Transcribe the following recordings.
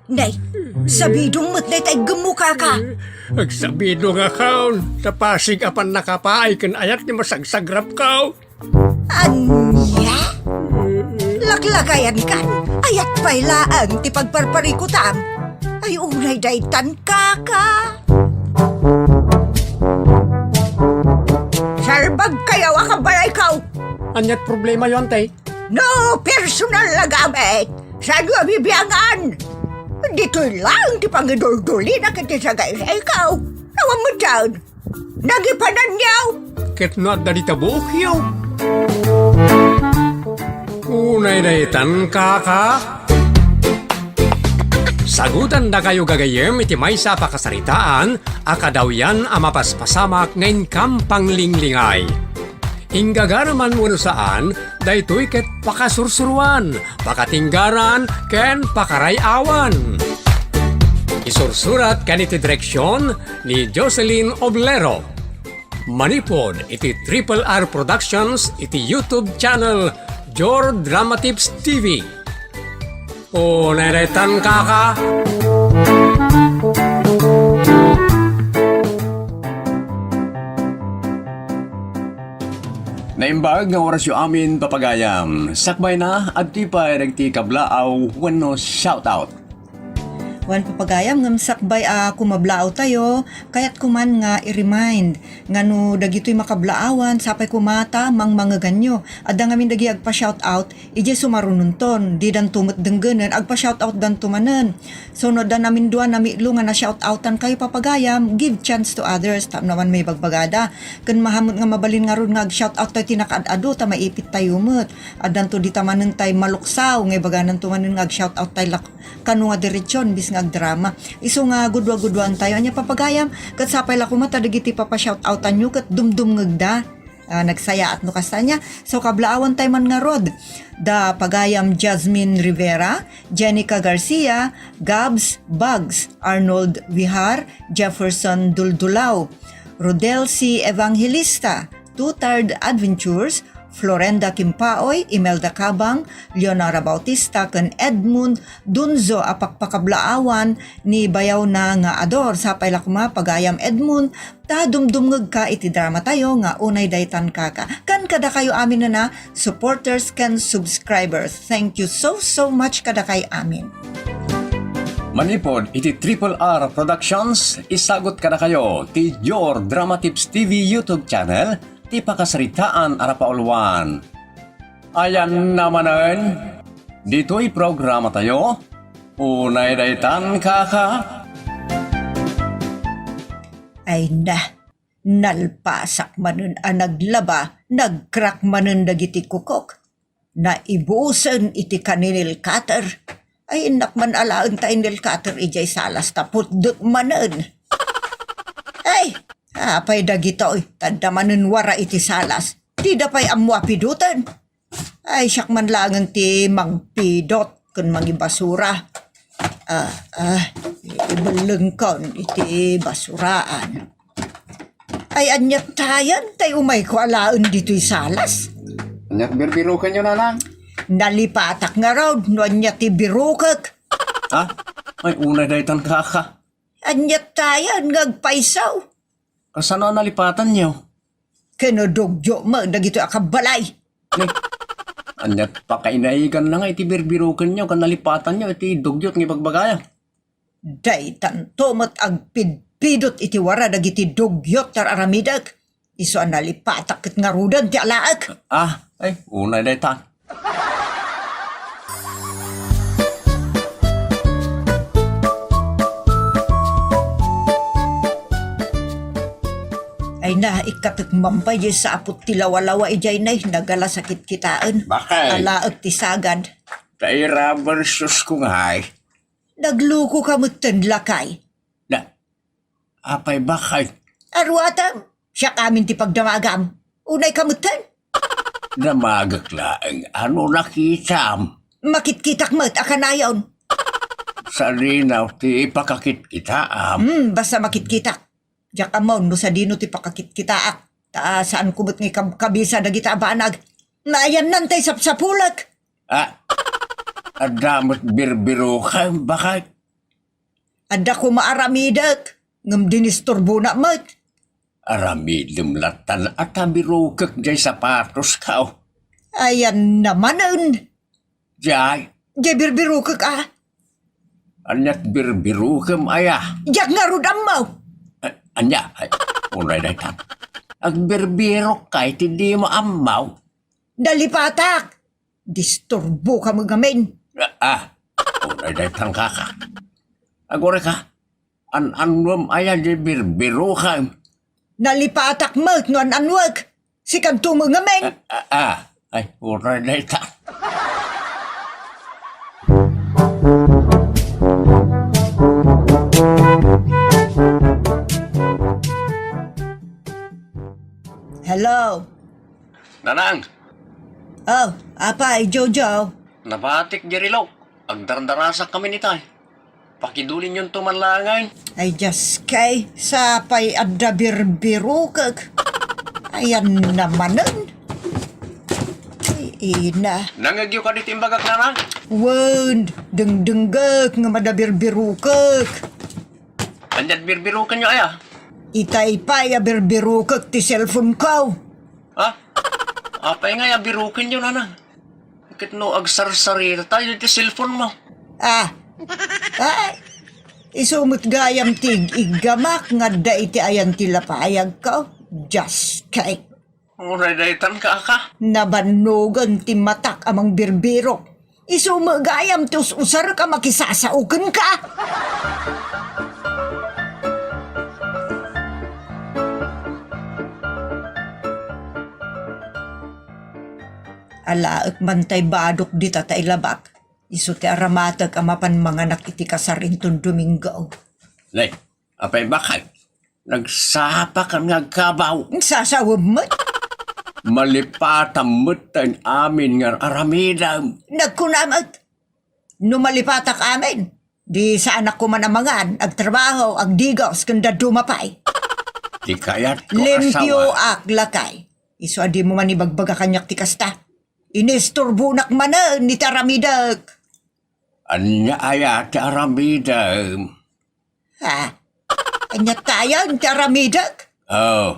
Nay, sabidong mo't nay tay gemuka ka. Agsabido nga kaon, sa pasig apan nakapaay kan ayat ni masagsagrap kao. Anya? Laklagayan kan, ayat pa'y laang ti pagparparikutam. Ay unay daytan kaka. Sarbag kayaw akabalay kaw. Anyat problema yon tay. No personal na gamit. Saan nga bibiyangan? Dito'y lang ti pangidul-duli na kiti sa gaya ikaw. Nawang mo dyan. Nagipanan niyaw. Ket not da ditabuok yaw. Unay daytan kaka. Sagutan da kayo gagayem iti maysa pakasaritaan, akadaw yan amapaspasamak ngayon kampang linglingay. Inggagaraman mo saan, daytoy ket pakasursuruan, pakatinggaran, ken pakarayawan. Isursurat kaniti direksyon ni Jocelyn Oblero. Manipod iti Triple R Productions iti YouTube channel Jor Drama Tips TV. O neretan kaka. Naimbag nga oras yu amin papagayam. Sakbay na at ti pa nagti kablaaw wano shoutout. Wan papagayam ngam sakbay kumablaaw tayo, kayat kuman nga i-remind nga no dagitoy makablaawan sapay kumata mang mga ganyo. Adda ngamin dagi agpa shoutout, ije sumarununton, di dan tumot denggenan agpa shoutout dan tumanen. So no dan namin duan namilo nga na shoutoutan kayo papagayam, give chance to others, tam naman may bagbagada. Ken mahamot nga mabalin nga ron nga shoutout tayo tinakaad-ado ta maipit tayo met. Adan to di tamanen tay maluksaw nga baganan tumanen nga shoutout tayo kanu nga diretsyon bis nga drama. Iso nga gudwa-gudwan tayo anya papagayam kat sapay la kumata dagiti papa shoutoutan nyo kat dumdum ngagda. Nagsaya at no kastanya. So kablaawan tayo man nga rod. Da pagayam Jasmine Rivera, Jenica Garcia, Gabs Bugs, Arnold Vihar, Jefferson Duldulao, Rodel C. Evangelista, Tutard Adventures, Florenda Kimpaoy, Imelda Cabang, Leonora Bautista, ken Edmund Dunzo apakpakablaawan ni bayaw na nga ador sa pailakma pagayam Edmund ta dumdumngeg ka iti drama tayo nga unay daytan kaka. Kan kada kayo amin na supporters ken subscribers. Thank you so much kada kayo amin. Manipod iti Triple R Productions, isagot ka na kayo ti Jor Drama Tips TV YouTube channel, ti pakasaritaan arapaulwan. Ayan namanen, dito'y programa tayo, unay daytan kaka. Ay nalpasak manen naglaba, nagcrack manen dagiti kukok. Naibusen iti kaninil cutter. Ay nakman alaan tayo nil cutter ijay salas tapot duk manen. Ay! Apay dagitoy, tanda manen wara iti salas. Di dapay amwa pidutan. Ay siyak man langan ti mangpidot kun mangi basura. Ibelengkon iti basuraan. Ay anyat tayan, tay umay ko alaan dito'y salas. Anyat birbiro kanyo na lang. Nalipatak nga raw, no anyat ti birukak. Ha? Ay unay daytan kaka. Anyat tayan, ngagpaisaw. Kasano nalipatan niyo? Kinodogyo mo, dagito akabalay. Anyat pakainaigan na nga iti birbirukan niyo, kan nalipatan niyo, iti dugyot ng ibagbagaya. Daytan tomot agpidpidot iti wara dagiti dugyot tar aramidag. Iso ang nalipatak ket nga rudan ti alaag. Ay unay daytan. Ay na ikatikmampay sa apot ti lawalawa ijay nay nagala sakit kitaan. Bakay? Alaag ti sagad. Taira versus kung hay. Nagluko ka mutan lakay. Na, apay bakay? Arwatam, siya kamin ti pagdamagam. Unay kamutan. Namagaklaan, ano nakitam? Makitkitak mo't akanayon. Sa linaw ti ipakakit kitaam. Basta makitkitak. Diyak amon no sa dino ti pakakit-kitaak. Ta saan kumot ng kabisa dagita abanag. Naayan nantay sapsapulak. Adamot birbiro ka, bakit? Ada ko maaramidak, ngam dinisturbo na mat. Aramidem latan at birukak jay sapatos kao. Ayan namanan. Jay, Jay birbiru ka. anyat birbirukam ayah. Jak nga rudam mo. Anya, ay, unay daytan. Ang birbiro kay hindi mo amaw. Dalipatak. Disturbo ka mo gamin. Unay daytan kaka. Agore ka, an-anwam ayah di birbirukam. Nalipatak mo no anwag. Sikan tumo gamin. Ay, unay daytan. Hello. Nanang, Oh, apa Jojo? nabatik jerilaw. Agdardarasa kami ni tay. Pakidulin yung tumanlangan. Ay just kay sapay adda birbiru kag. Ayan namanan. Ay ina. Nangagyo ka di timbagak nanang. Wand, dengdenggak nga madabirbiru kag. Anyat birbiro ka nyo ayah. Itay pa ya birbiru kag ti cellphone ko. Ha? Apay nga ya birukin yun, nanang. Bakit no agsarsarita tayo di cellphone mo? Ah, ay, isumot gayam tig igamak nga da iti ayan tilapayag ko. Just kay Uray daytan ka ka. nabanugan ti matak amang birbiro. Isumot gayam tus usar ka makisasaukan ka. Alaak bantay badok di tatay labak. Isu ti aramatag amapan mga nakiti kasarintun Domingo. Lay, apay bakay. Nagsapa ka nga kabaw. Sasawab mo? Malipatamot amin nga aramidam. Nagkunamat. Numalipatak amin. Di sa anak ko manamangan, agtrabaho, agdigos, kanda dumapay. Di kaya't ko Limpyo asawa. aklakay. Isu adi mo man ibagbaga kanyak ti kasta. Inisturbunak mana ni taramidag. Anya ayat aramidam. Ha? Kanya tayo ti taramidag? Oh,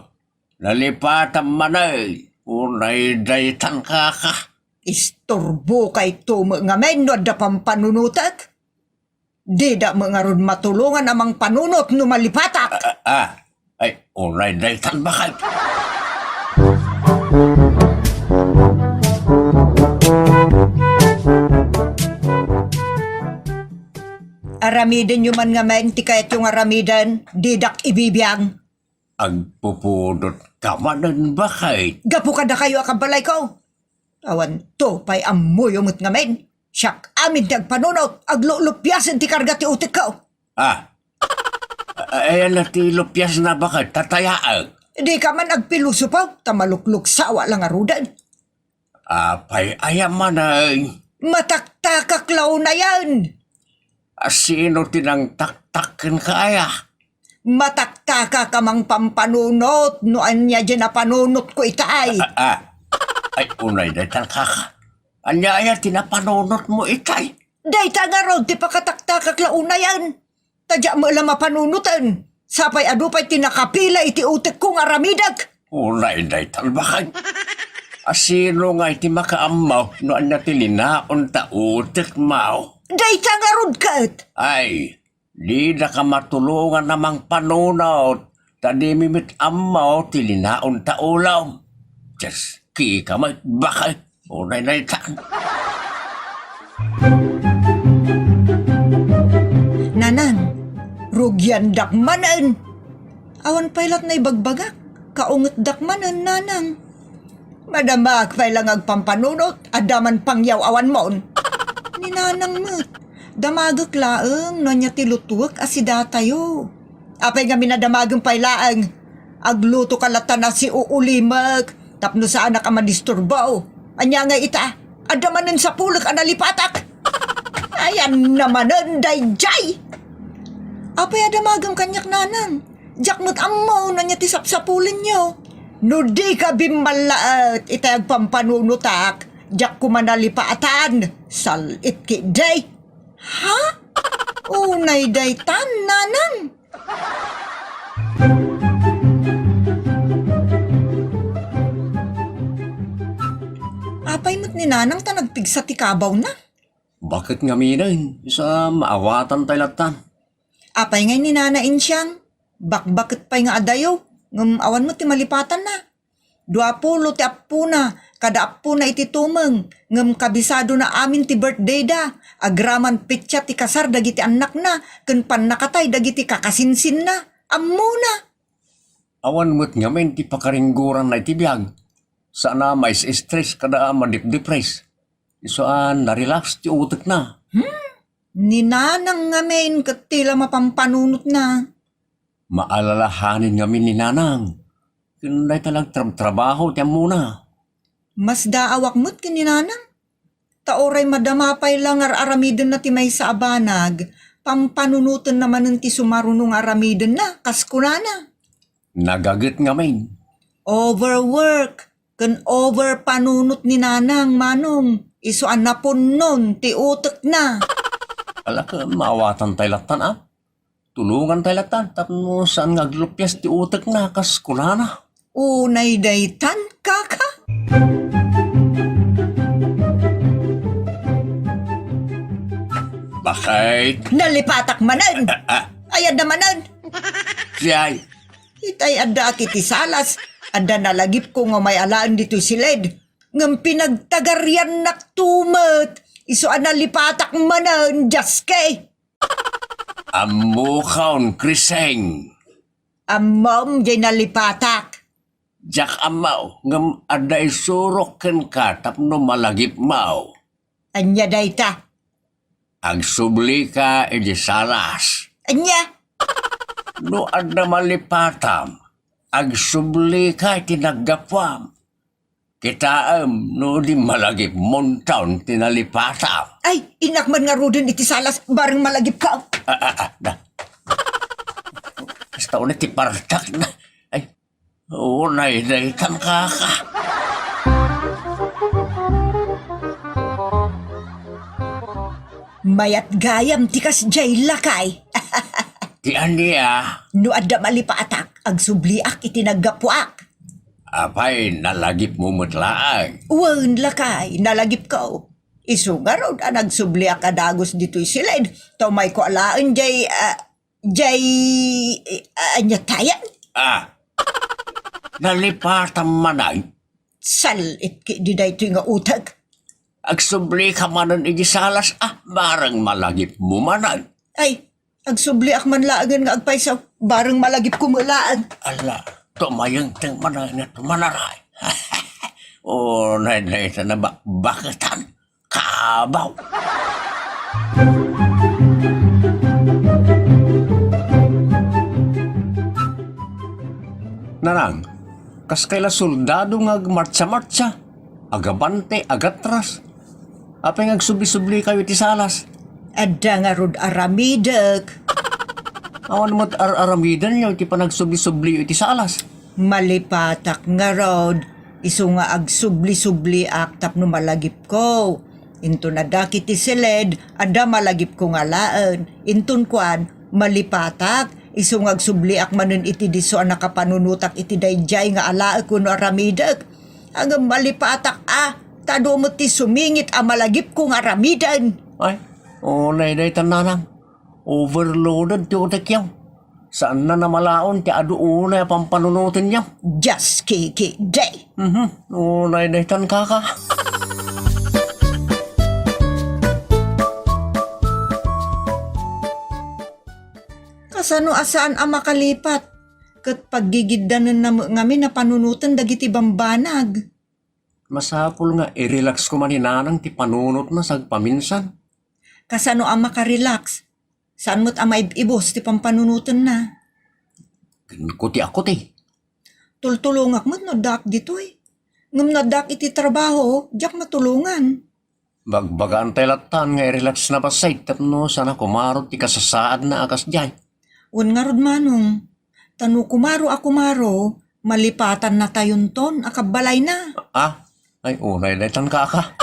nalipatam manay. Unay daytan ka ka. Isturbo kay tumo nga men no da pampanunutak. Di da mga ron matulungan amang panunot no malipatak. Ay, unay daytan bakay. Aramiden nyo man nga men, ti kahit yung aramidan, didak ibibiyang. Agpupudot ka manan bakay. Gapu kada kayo akabalay ko. Awan to, pa'y amoy umot nga men. Siyak amin ti agpanunot, aglulupyasin ti karga ti utik ko. Ayan na ti lupyas na bakay, tatayaag. Di ka man agpiluso pa, tamalukluk sawa lang arudan. Apay ayaman ay. Mataktakak na yan. Sino tinang taktakin kaya? Mataktaka kamang pampanunot, no anya dyan na panunot ko itay. Ay, unay daytan kaka. Anya ay tinapanunot mo itay. Dayta nga ron, ti pakataktakak launa yan. Tadya mo lang mapanunutan. Sapay adupay tinakapila iti utek kong aramidag. Unay daytan bakay. Sino nga iti makaamaw no anya tilinaon ta utik mao? Dayta nga ron kat. Ay, di na ka matulungan namang panunot. Tadi mimit amaw tilinaon ta ulaw. Just ka may bakay. Unay daytan. Nanang, rugyan dakmanan. Awan pailat na ibagbagak, kaungot dakmanan, nanang. Madamak pailang agpampanunot, adaman pangyaw awan mon. Ni nanang mat, damagak laeng, no niya tilutuak asida tayo. Apay nga minadamagang pailaang, agluto kalata na si uulimag, tapno sa anak ang madisturbaw. Anya nga ita, adamanan sa pulak analipatak. Ayan namanan, dayjay. Apay adamagang kanyak nanang, jakmut ammo na niya tisapsapulin nyo. No di ka bimalaat, itayag pampanunutak, jak kumanalipaatan, salit ki day. Ha? Unay daytan, nanang. Apay mo't ni nanang ta nagpigsa ti kabaw na. Bakit nga minin? Sa maawatan tayo latan. Apay ngay ni nanain siyang. Bakbakit pa'y nga adayo. Ngam awan mo ti malipatan na. 20 ti apo na. Kada apo na iti tumeng. Ngam kabisado na amin ti birthday da. Agraman pitsa ti kasar dagiti anak na. Ken pan nakatay dagiti kakasinsin na. Ammo na. Awan mo't nga men ti pakaringguran na iti biyag. Sana may stress kada madip-depress. Isaan na-relax ti utak na. Ni nanang nga main kat tila mapampanunot na. Maalalahanin nga min ni nanang. Kunday talang trabaho tiyan muna. Mas daawak mo't kini nanang. Taoray madamapay lang aramiden na ti may sa abanag. Pampanunutan naman ng ti sumarunong aramiden na. Kaskunana. Nagagit nga men. Overwork. Kan overpanunot ni nanang manong. Isuan na po nun, ti utak na. Ala ka, maawatan tayo latan ah. Tulungan tayo latan. Tapos saan nga glupyas ti utak na kaskulana. Unay daytan, kaka. Bakit? Nalipatak manan. Ayad na manan. Siyay. Itay adda kiti salas. Adda nalagip ko nga may alaan dito si Led. Ngam pinagtagaryan naktumat. Isuan nalipatak manan, Jaske. Amukaon, Kriseng. Amom, jay nalipatak. Jak amaw, ngam aday surok ken ka tapno malagip mau. Anya dayta. Ag subli ka edi salas. Anya. No adda malipatam. Ag subli ka tinagapwam. Kitaam no di malagip montaon tinalipatam. Ay, inakman nga rodin iti salas, bareng malagip ka. Da. Basta ulit ipartak na. Ay, unay daytan kaka. Mayat gayam tikas jay lakay. Ti aniya, No adda malipatak, ag subliak iti naggapwak. apay nalagip mo mutlaang. Wan lakay, nalagip ka. Isu nga rod, nagsubliak kadagos dito'y silid. Tomay ko alaan anya tayan. Nalipatam manay. Salit ki di daytoy nga utag. Agsubli ka manan igisalas, barang malagip mo manan. Ay, agsubliak man laagan nga agpaysaw, bareng malagip kumulaan. Ala, tumayang tang manay na tumanaray. O, naita na bakatan. Kabaw. Nanang, kas kaila soldado nga agmartsa-martsa, agabante, agatras. Apay nga agsubli-subli kayo ti salas. Adda nga rod aramidag. Awan mo't aramidan nyo, ti pa nagsubli-subli iti salas. Malipatak nga rod. Isu nga agsubli-subli ak tapno malagip ko. Into na daki ti silid, ada malagip ko nga laan. Intun kwan, malipatak. Isu nga agsubli ak manen iti diso ang nakapanunutak iti dayjay nga alaa ko no aramidag. Hanggang malipatak tado mo ti sumingit malagip ko nga aramidan. Ay, nay tananang. Overloaded ti utak yaw. Saan na namalaon ti aduunay pampanunutin yaw. Just kiki day. Nay tan kaka. Kasano asaan ang makalipat? Kat paggigiddanan na ngamin na panunutan dagiti bambanag. Masapul nga i-relax ko maninanang ti panunot na sagpaminsan. Kasano ang makarelax? Saan mo't ang maibibos ti pampanunutan na? Kuti ako ti. Tultulungak mo't no dak ditoy. Ngam na dak iti trabaho, jak matulungan. Bagbagaan tayo latan nga i-relax na pasay tapno sana kumarot ti kasasaad na akas jay. Un nga rod manong, tanu kumaro malipatan na tayon ton, akabalay na. Ay unay tan kaka.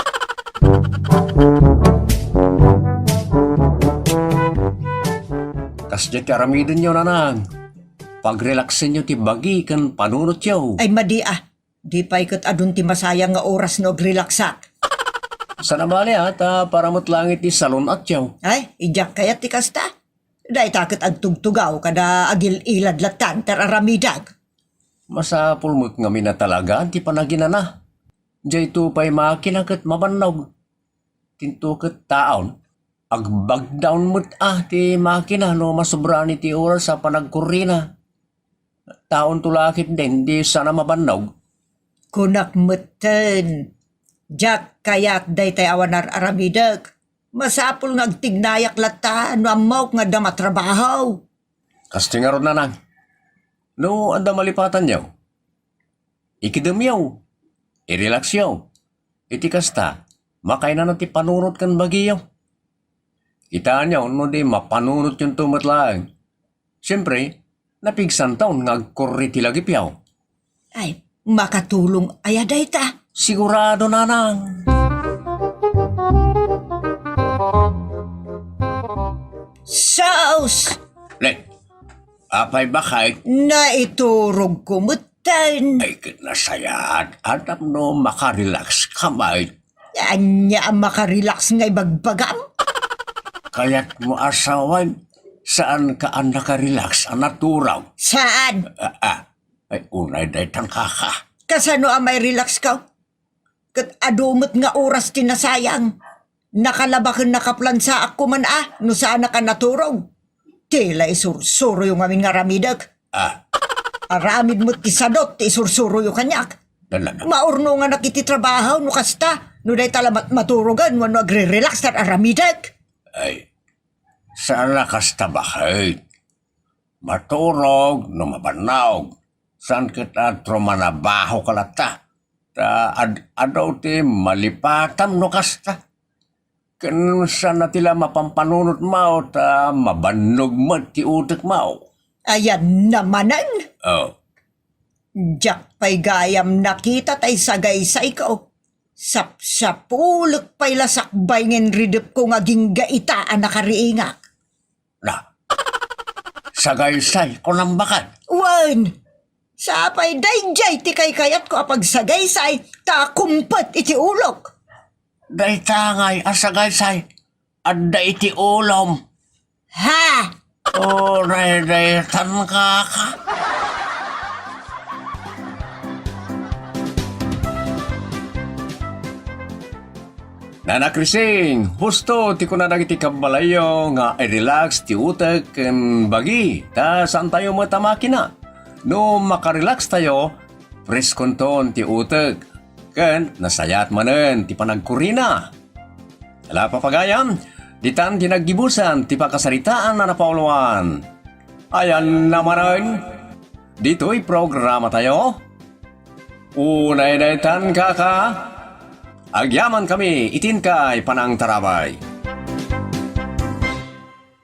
Kas di aramidin nyo nanang. Pag-relaxin nyo ti bagi kan panunot yaw. Ay madi di pa ikot adun ti masayang nga oras no relaxa. Sana bali para mo't langit ti salon at yaw. Ay, ijak kayat ti kasta. Dahil takot agtugtugaw kada agil ilad latan ter aramidag. Masapul mo't nga minatalaga ti panaginana. Diyay to pa'y makinakat mabannog. Tintukat taon. Agbagdown mo't ti makina no masobrani ti oras sa panagkurina. Taon tulakit din di sana mabannog. Kunak meten. Jak kayat day tay awanar aramidag. Masapul nga agtignayak latan no amaw nga damatrabaho. Kasting nga ron nanang. No, anda malipatan yaw. Ikidam yaw. I-relax yaw. Iti kasta, makay na ti panunot kan bagi yaw. Itaan yaw, no di mapanunot yung tumatlaang. Siyempre, napigsan taon nga agkurri ti lagip yaw. Ay, makatulong ayaday ta. Sigurado nanang. Saus! Le, apay bakay, Na iturog kumutan. ay kinasayad, atam no makarelax kamay. Anya makarelax ngay bagbagam. Kaya't mo asawan, saan ka ang nakarelax ang naturaw? Saan? Ay unay day tangkaka. Kasano ang may relax ka? Kat adumot nga oras tinasayang. Nakalabakan nakaplansa ako man no saan ka naturog. Tila isursuro yung aming aramidag. Aramid mo't kisadot, isursuro yung kanyak. Dalaga. Maurno nga nakititrabaho no kasta. No day talamat maturogan, wano agre-relax at aramidag. Ay, saan na kasta bakit? Maturog no mabanawg. Saan kita trumanabaho kalata? Adaw ti malipatam no kasta. Kan saan na tila mapampanunot mo mabanog mo ti utak mo. Ayan namanan. Oh, Jak pa'y gayam nakita tay sagay-say ko. Sapsapulok pa'y lasakbay ngin ridip ko nga gingaitaan nakariingak. na. Sagaysay ko ng bakat. Wan! Sapay dayjay ti kay kayat ko apag sagay-say ta kumpet iti ulok. Day tangay asagaysay. Adda iti ulom. Ha! O, day tankaka. Nana Krising, husto ti kuna dagiti kabalayo nga i-relax ti utek ken bagi. Ta saan tayo matamakina? No makarelax tayo, preskon ton ti utek. Ken nasayat manen ti panagkurina. Ala papagayam, ditan tinaggibusan ti pakasaritaan na napauluan. Ayan naman dito'y programa tayo. Unay daytan kaka. Agyaman kami, itin kay panang tarabay.